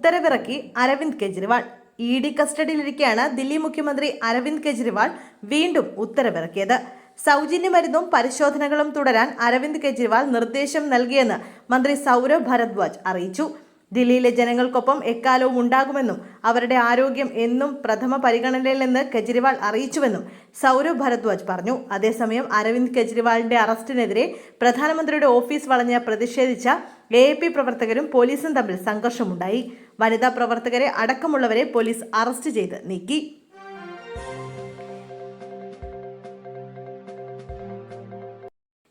ഉത്തരവിറക്കി അരവിന്ദ് കെജ്രിവാൾ. ED കസ്റ്റഡിയിലിരിക്കെയാണ് ദില്ലി മുഖ്യമന്ത്രി അരവിന്ദ് കെജ്രിവാൾ വീണ്ടും ഉത്തരവിറക്കിയത്. സൗജന്യ മരുന്നും പരിശോധനകളും തുടരാൻ അരവിന്ദ് കെജ്രിവാൾ നിർദ്ദേശം നൽകിയെന്ന് മന്ത്രി സൗരഭ് ഭരദ്വാജ് അറിയിച്ചു. ദില്ലിയിലെ ജനങ്ങൾക്കൊപ്പം എക്കാലവും ഉണ്ടാകുമെന്നും അവരുടെ ആരോഗ്യം എന്നും പ്രഥമ പരിഗണനയിലെന്ന് കെജ്രിവാൾ അറിയിച്ചുവെന്നും സൗരഭ് ഭരദ്വാജ് പറഞ്ഞു. അതേസമയം അരവിന്ദ് കെജ്രിവാളിന്റെ അറസ്റ്റിനെതിരെ പ്രധാനമന്ത്രിയുടെ ഓഫീസ് വളഞ്ഞ് പ്രതിഷേധിച്ച AAP പ്രവർത്തകരും പോലീസും തമ്മിൽ സംഘർഷമുണ്ടായി. വനിതാ പ്രവർത്തകരെ അടക്കമുള്ളവരെ പോലീസ് അറസ്റ്റ് ചെയ്ത് നീക്കി.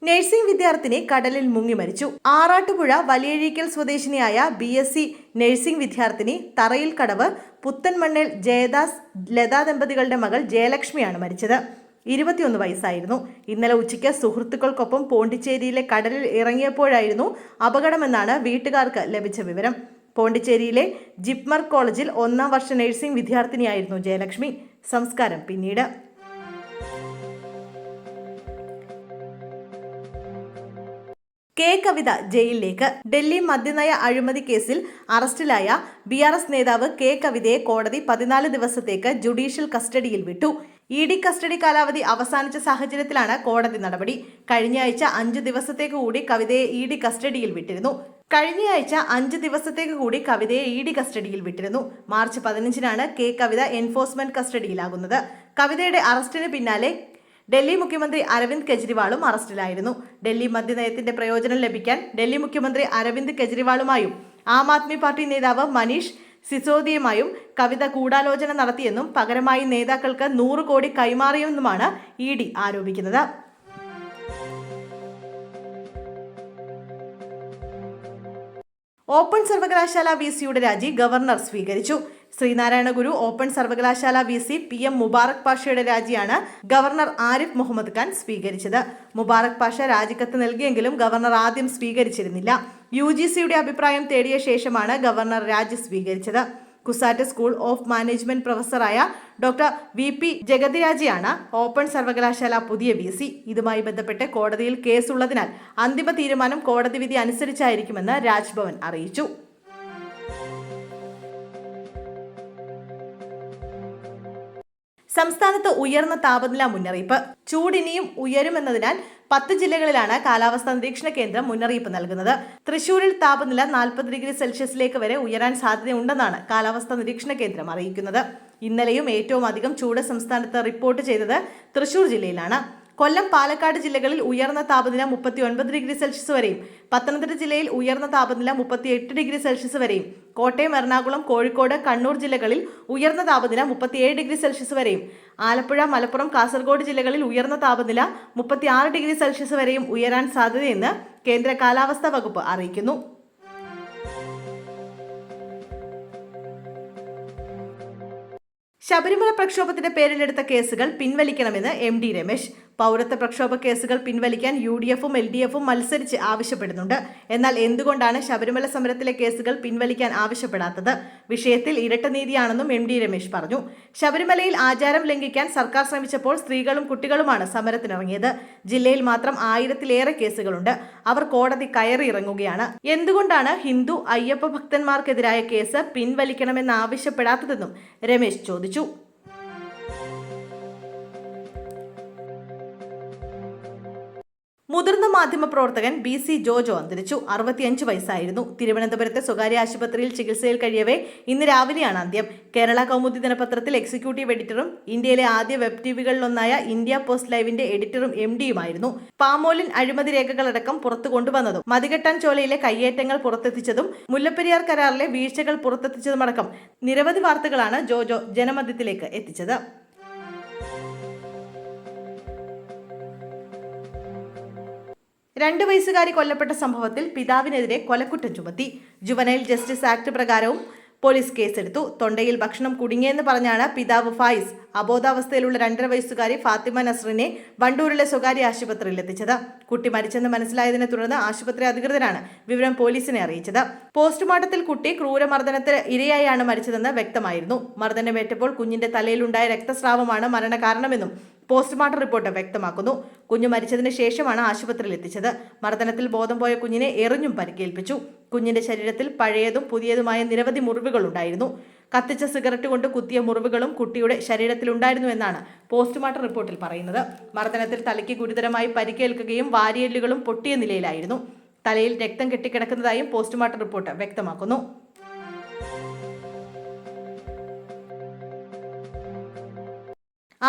നഴ്സിംഗ് വിദ്യാർത്ഥിനി കടലിൽ മുങ്ങി മരിച്ചു. ആറാട്ടുപുഴ വലിയഴീക്കൽ സ്വദേശിനിയായ BSc നഴ്സിംഗ് വിദ്യാർത്ഥിനി തറയിൽ കടവ് പുത്തൻമണ്ണേൽ ജയദാസ് ലതാ ദമ്പതികളുടെ മകൾ ജയലക്ഷ്മിയാണ് മരിച്ചത്. 21 വയസ്സായിരുന്നു. ഇന്നലെ ഉച്ചയ്ക്ക് സുഹൃത്തുക്കൾക്കൊപ്പം പോണ്ടിച്ചേരിയിലെ കടലിൽ ഇറങ്ങിയപ്പോഴായിരുന്നു അപകടമെന്നാണ് വീട്ടുകാർക്ക് ലഭിച്ച വിവരം. പോണ്ടിച്ചേരിയിലെ ജിപ്മർ കോളേജിൽ 1ാം വർഷ നഴ്സിംഗ് വിദ്യാർത്ഥിനിയായിരുന്നു ജയലക്ഷ്മി. സംസ്കാരം പിന്നീട്. കവിത ജയിലിലേക്ക്. ഡൽഹി മദ്യനയ അഴിമതി കേസിൽ അറസ്റ്റിലായ BRS നേതാവ് കവിതയെ കോടതി 14 ദിവസത്തേക്ക് ജുഡീഷ്യൽ കസ്റ്റഡിയിൽ വിട്ടു. ED കസ്റ്റഡി കാലാവധി അവസാനിച്ച സാഹചര്യത്തിലാണ് കോടതി നടപടി. കഴിഞ്ഞയാഴ്ച 5 ദിവസത്തേക്ക് കൂടി കവിതയെ ED കസ്റ്റഡിയിൽ വിട്ടിരുന്നു. മാർച്ച് 15-നാണ് കവിത എൻഫോഴ്സ്മെന്റ് കസ്റ്റഡിയിലാകുന്നത്. കവിതയുടെ അറസ്റ്റിന് പിന്നാലെ ഡൽഹി മുഖ്യമന്ത്രി അരവിന്ദ് കെജ്രിവാളും അറസ്റ്റിലായിരുന്നു. ഡൽഹി മദ്യനയത്തിന്റെ പ്രയോജനം ലഭിക്കാൻ ഡൽഹി മുഖ്യമന്ത്രി അരവിന്ദ് കെജ്രിവാളുമായും ആം ആദ്മി പാർട്ടി നേതാവ് മനീഷ് സിസോദിയയുമായും കവിത ഗൂഢാലോചന നടത്തിയെന്നും പകരമായി നേതാക്കൾക്ക് 100 കോടി കൈമാറിയെന്നുമാണ് ED ആരോപിക്കുന്നത്. ഓപ്പൺ സർവകലാശാല VCയുടെ രാജി ഗവർണർ സ്വീകരിച്ചു. ശ്രീനാരായണ ഗുരു ഓപ്പൺ സർവകലാശാല VC PM മുബാറക് പാഷയുടെ രാജിയാണ് ഗവർണർ ആരിഫ് മുഹമ്മദ് ഖാൻ സ്വീകരിച്ചത്. മുബാറക് പാഷ രാജിക്കത്ത് നൽകിയെങ്കിലും ഗവർണർ ആദ്യം സ്വീകരിച്ചിരുന്നില്ല. UGCയുടെ അഭിപ്രായം തേടിയ ശേഷമാണ് ഗവർണർ രാജി സ്വീകരിച്ചത്. കുസാറ്റ് സ്കൂൾ ഓഫ് മാനേജ്മെന്റ് പ്രൊഫസറായ ഡോക്ടർ VP ജഗതിരാജിയാണ് ഓപ്പൺ സർവകലാശാല പുതിയ VC. ഇതുമായി ബന്ധപ്പെട്ട് കോടതിയിൽ കേസുള്ളതിനാൽ അന്തിമ തീരുമാനം കോടതി വിധി അനുസരിച്ചായിരിക്കുമെന്ന് രാജ്ഭവൻ അറിയിച്ചു. സംസ്ഥാനത്ത് ഉയർന്ന താപനില മുന്നറിയിപ്പ്. ചൂടിനിയും ഉയരുമെന്നതിനാൽ 10 ജില്ലകളിലാണ് കാലാവസ്ഥാ നിരീക്ഷണ കേന്ദ്രം മുന്നറിയിപ്പ് നൽകുന്നത്. തൃശൂരിൽ താപനില 40 ഡിഗ്രി സെൽഷ്യസിലേക്ക് വരെ ഉയരാൻ സാധ്യതയുണ്ടെന്നാണ് കാലാവസ്ഥാ നിരീക്ഷണ കേന്ദ്രം അറിയിക്കുന്നത്. ഇന്നലെയും ഏറ്റവും അധികം ചൂട് സംസ്ഥാനത്ത് റിപ്പോർട്ട് ചെയ്തത് തൃശൂർ ജില്ലയിലാണ്. കൊല്ലം, പാലക്കാട് ജില്ലകളിൽ ഉയർന്ന താപനില 39 ഡിഗ്രി സെൽഷ്യസ് വരെയും, പത്തനംതിട്ട ജില്ലയിൽ ഉയർന്ന താപനില 38 ഡിഗ്രി സെൽഷ്യസ് വരെയും, കോട്ടയം, എറണാകുളം, കോഴിക്കോട്, കണ്ണൂർ ജില്ലകളിൽ ഉയർന്ന താപനില 37 ഡിഗ്രി സെൽഷ്യസ് വരെയും, ആലപ്പുഴ, മലപ്പുറം, കാസർഗോഡ് ജില്ലകളിൽ ഉയർന്ന താപനില 36 ഡിഗ്രി സെൽഷ്യസ് വരെയും ഉയരാൻ സാധ്യതയെന്ന് കേന്ദ്ര കാലാവസ്ഥാ വകുപ്പ് അറിയിക്കുന്നു. ശബരിമല പ്രക്ഷോഭത്തിന്റെ പേരിലെടുത്ത കേസുകൾ പിൻവലിക്കണമെന്ന് MD രമേശ്. പൗരത്വ പ്രക്ഷോഭ കേസുകൾ പിൻവലിക്കാൻ UDFും LDFും മത്സരിച്ച് ആവശ്യപ്പെടുന്നുണ്ട്. എന്നാൽ എന്തുകൊണ്ടാണ് ശബരിമല സമരത്തിലെ കേസുകൾ പിൻവലിക്കാൻ ആവശ്യപ്പെടാത്തത്? വിഷയത്തിൽ ഇരട്ട നീതിയാണെന്നും MD രമേശ് പറഞ്ഞു. ശബരിമലയിൽ ആചാരം ലംഘിക്കാൻ സർക്കാർ ശ്രമിച്ചപ്പോൾ സ്ത്രീകളും കുട്ടികളുമാണ് സമരത്തിനിറങ്ങിയത്. ജില്ലയിൽ മാത്രം 1000-ലേറെ കേസുകളുണ്ട്. അവർ കോടതി കയറി ഇറങ്ങുകയാണ്. എന്തുകൊണ്ടാണ് ഹിന്ദു അയ്യപ്പ ഭക്തന്മാർക്കെതിരായ കേസ് പിൻവലിക്കണമെന്ന് ആവശ്യപ്പെടാത്തതെന്നും രമേശ് ചോദിച്ചു. മുതിർന്ന മാധ്യമപ്രവർത്തകൻ BC ജോജോ അന്തരിച്ചു. 65 വയസ്സായിരുന്നു. തിരുവനന്തപുരത്തെ സ്വകാര്യ ആശുപത്രിയിൽ ചികിത്സയിൽ കഴിയവേ ഇന്ന് രാവിലെയാണ് അന്ത്യം. കേരള കൗമുദി ദിനപത്രത്തിൽ എക്സിക്യൂട്ടീവ് എഡിറ്ററും ഇന്ത്യയിലെ ആദ്യ വെബ് TVകളിലൊന്നായ ഇന്ത്യ പോസ്റ്റ് ലൈവിന്റെ എഡിറ്ററും MDയുമായിരുന്നു. പാമോലിൻ അഴിമതി രേഖകളടക്കം പുറത്തു കൊണ്ടുവന്നതും മതികെട്ടാൻ ചോലയിലെ കയ്യേറ്റങ്ങൾ പുറത്തെത്തിച്ചതും മുല്ലപ്പെരിയാർ കരാറിലെ വീഴ്ചകൾ പുറത്തെത്തിച്ചതുമടക്കം നിരവധി വാർത്തകളാണ് ജോജോ ജനമധ്യത്തിലേക്ക് എത്തിച്ചത്. 2 വയസ്സുകാരി കൊല്ലപ്പെട്ട സംഭവത്തിൽ പിതാവിനെതിരെ കൊലക്കുറ്റം ചുമത്തി. ജുവനൈൽ ജസ്റ്റിസ് ആക്ട് പ്രകാരവും പോലീസ് കേസെടുത്തു. തൊണ്ടയിൽ ഭക്ഷണം കുടുങ്ങിയെന്ന് പറഞ്ഞാണ് പിതാവ് ഫായിസ് അബോധാവസ്ഥയിലുള്ള 2.5 വയസ്സുകാരി ഫാത്തിമ നസ്രിനെ വണ്ടൂരിലെ സ്വകാര്യ ആശുപത്രിയിൽ എത്തിച്ചത്. കുട്ടി മരിച്ചെന്ന് മനസ്സിലായതിനെ തുടർന്ന് ആശുപത്രി അധികൃതരാണ് വിവരം പോലീസിനെ അറിയിച്ചത്. പോസ്റ്റ്മോർട്ടത്തിൽ കുട്ടി ക്രൂരമർദ്ദനത്തിന് ഇരയായാണ് മരിച്ചതെന്ന് വ്യക്തമായിരുന്നു. മർദ്ദനമേറ്റപ്പോൾ കുഞ്ഞിന്റെ തലയിലുണ്ടായ രക്തസ്രാവമാണ് മരണകാരണമെന്നും പോസ്റ്റ്മോർട്ടം റിപ്പോർട്ട് വ്യക്തമാക്കുന്നു. കുഞ്ഞ് മരിച്ചതിന് ശേഷമാണ് ആശുപത്രിയിൽ എത്തിച്ചത്. മർദ്ദനത്തിൽ ബോധം പോയ കുഞ്ഞിനെ എറിഞ്ഞും പരിക്കേൽപ്പിച്ചു. കുഞ്ഞിന്റെ ശരീരത്തിൽ പഴയതും പുതിയതുമായ നിരവധി മുറിവുകൾ ഉണ്ടായിരുന്നു. കത്തിച്ച സിഗരറ്റ് കൊണ്ട് കുത്തിയ മുറിവുകളും കുട്ടിയുടെ ശരീരത്തിലുണ്ടായിരുന്നു എന്നാണ് പോസ്റ്റ്മോർട്ടം റിപ്പോർട്ടിൽ പറയുന്നത്. മർദ്ദനത്തിൽ തലയ്ക്ക് ഗുരുതരമായി പരിക്കേൽക്കുകയും വാരിയെല്ലുകളും പൊട്ടിയ നിലയിലായിരുന്നു. തലയിൽ രക്തം കെട്ടിക്കിടക്കുന്നതായും പോസ്റ്റ്മോർട്ടം റിപ്പോർട്ട് വ്യക്തമാക്കുന്നു.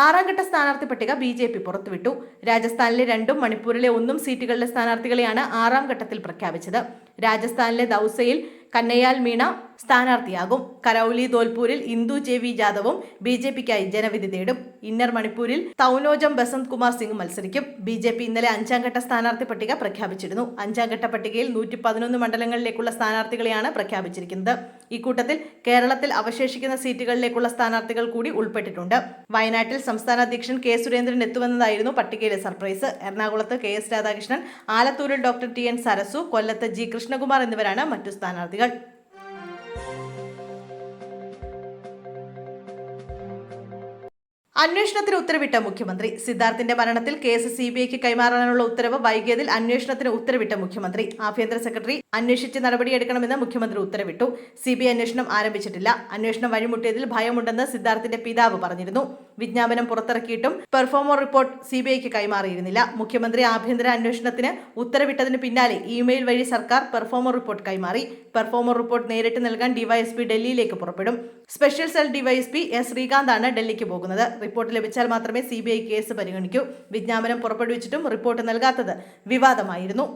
ആറാംഘട്ട സ്ഥാനാർത്ഥി പട്ടിക BJP പുറത്തുവിട്ടു. രാജസ്ഥാനിലെ 2ഉം മണിപ്പൂരിലെ 1ഉം സീറ്റുകളിലെ സ്ഥാനാർത്ഥികളെയാണ് 6ാം ഘട്ടത്തിൽ പ്രഖ്യാപിച്ചത്. രാജസ്ഥാനിലെ ദൌസയിൽ കന്നയ്യാൽ മീണ സ്ഥാനാർത്ഥിയാകും. കരൌലി ധോൽപൂരിൽ ഇന്ദു JV ജാദവും BJPക്കായി ജനവിധി തേടും. ഇന്നർ മണിപ്പൂരിൽ തൗനോജം ബസന്ത് കുമാർ സിംഗ് മത്സരിക്കും. BJP ഇന്നലെ 5ാം ഘട്ട സ്ഥാനാർത്ഥി പട്ടിക പ്രഖ്യാപിച്ചിരുന്നു. 5ാം ഘട്ട പട്ടികയിൽ 111 മണ്ഡലങ്ങളിലേക്കുള്ള സ്ഥാനാർത്ഥികളെയാണ് പ്രഖ്യാപിച്ചിരിക്കുന്നത്. ഇക്കൂട്ടത്തിൽ കേരളത്തിൽ അവശേഷിക്കുന്ന സീറ്റുകളിലേക്കുള്ള സ്ഥാനാർത്ഥികൾ കൂടി ഉൾപ്പെട്ടിട്ടുണ്ട്. വയനാട്ടിൽ സംസ്ഥാന അധ്യക്ഷൻ K സുരേന്ദ്രൻ എത്തുമെന്നതായിരുന്നു പട്ടികയിലെ സർപ്രൈസ്. എറണാകുളത്ത് KS Radhakrishnan, ആലത്തൂരിൽ Dr. TN Sarasu, കൊല്ലത്ത് G കൃഷ്ണകുമാർ എന്നിവരാണ് മറ്റു സ്ഥാനാർത്ഥികൾ. അന്വേഷണത്തിന് ഉത്തരവിട്ട മുഖ്യമന്ത്രി. സിദ്ധാർത്ഥിന്റെ മരണത്തിൽ കേസ് CBIക്ക് കൈമാറാനുള്ള ഉത്തരവ് വൈകിയതിൽ അന്വേഷണത്തിന് ഉത്തരവിട്ട മുഖ്യമന്ത്രി. ആഭ്യന്തര സെക്രട്ടറി അന്വേഷിച്ച് നടപടിയെടുക്കണമെന്ന് മുഖ്യമന്ത്രി ഉത്തരവിട്ടു. CBI അന്വേഷണം ആരംഭിച്ചിട്ടില്ല. അന്വേഷണം വഴിമുട്ടിയതിൽ ഭയമുണ്ടെന്ന് സിദ്ധാർത്ഥിന്റെ പിതാവ് പറഞ്ഞിരുന്നു. വിജ്ഞാപനം പുറത്തിറക്കിയിട്ടും പെർഫോമർ റിപ്പോർട്ട് CBIക്ക് കൈമാറിയിരുന്നില്ല. മുഖ്യമന്ത്രി ആഭ്യന്തര അന്വേഷണത്തിന് ഉത്തരവിട്ടതിന് പിന്നാലെ ഇമെയിൽ വഴി സർക്കാർ പെർഫോമർ റിപ്പോർട്ട് കൈമാറി. പെർഫോമർ റിപ്പോർട്ട് നേരിട്ട് നൽകാൻ DYSP ഡൽഹിയിലേക്ക് പുറപ്പെടും. സ്പെഷ്യൽ സെൽ DYSP S ശ്രീകാന്താണ് ഡൽഹിക്ക് പോകുന്നത്. റിപ്പോർട്ട് ലഭിച്ചാൽ മാത്രമേ CBI കേസ് പരിഗണിക്കൂ. വിജ്ഞാപനം പുറപ്പെടുവിച്ചിട്ടും റിപ്പോർട്ട് നൽകാത്തത് വിവാദമായിരുന്നു.